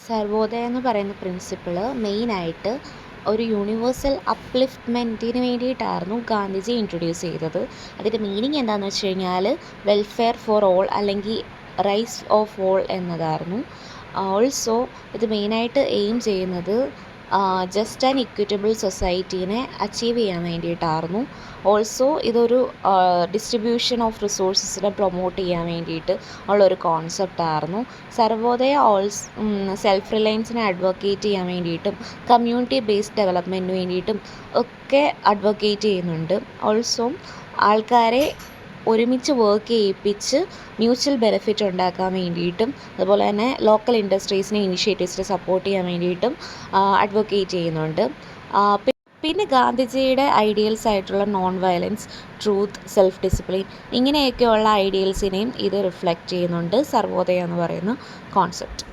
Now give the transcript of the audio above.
സർവോദയ എന്ന് പറയുന്ന പ്രിൻസിപ്പിള് മെയിനായിട്ട് ഒരു യൂണിവേഴ്സൽ അപ്ലിഫ്റ്റ്മെൻറ്റിന് വേണ്ടിയിട്ടായിരുന്നു ഗാന്ധിജി ഇൻട്രൊഡ്യൂസ് ചെയ്തത്. അതിൻ്റെ മീനിങ് എന്താണെന്ന് വെച്ച് കഴിഞ്ഞാൽ വെൽഫെയർ ഫോർ ഓൾ അല്ലെങ്കിൽ റൈസ് ഓഫ് ഓൾ എന്നതായിരുന്നു. ഓൾസോ ഇത് മെയിനായിട്ട് എയിം ചെയ്യുന്നത് ജസ്റ്റ് ആൻഡ് ഇക്വിറ്റബിൾ സൊസൈറ്റീനെ അച്ചീവ് ചെയ്യാൻ വേണ്ടിയിട്ടായിരുന്നു. ഓൾസോ ഇതൊരു ഡിസ്ട്രിബ്യൂഷൻ ഓഫ് റിസോഴ്സസിനെ പ്രൊമോട്ട് ചെയ്യാൻ വേണ്ടിയിട്ട് ഉള്ളൊരു കോൺസെപ്റ്റായിരുന്നു. സർവോദയ സെൽഫ് റിലയൻസിനെ അഡ്വക്കേറ്റ് ചെയ്യാൻ വേണ്ടിയിട്ടും കമ്മ്യൂണിറ്റി ബേസ്ഡ് ഡെവലപ്മെൻറ്റിന് വേണ്ടിയിട്ടും ഒക്കെ അഡ്വക്കേറ്റ് ചെയ്യുന്നുണ്ട്. ഓൾസോ ആൾക്കാരെ ഒരുമിച്ച് വർക്ക് ചെയ്യിപ്പിച്ച് മ്യൂച്വൽ ബെനിഫിറ്റ് ഉണ്ടാക്കാൻ വേണ്ടിയിട്ടും അതുപോലെ തന്നെ ലോക്കൽ ഇൻഡസ്ട്രീസിനെ ഇനിഷ്യേറ്റീവ്സിനെ സപ്പോർട്ട് ചെയ്യാൻ വേണ്ടിയിട്ടും അഡ്വക്കേറ്റ് ചെയ്യുന്നുണ്ട്. പിന്നെ ഗാന്ധിജിയുടെ ഐഡിയൽസ് ആയിട്ടുള്ള non violence, truth, self discipline ഇങ്ങനെയൊക്കെയുള്ള ഐഡിയൽസിനെയും ഇത് റിഫ്ലക്റ്റ് ചെയ്യുന്നുണ്ട് സർവോദയ എന്ന് പറയുന്ന കോൺസെപ്റ്റ്.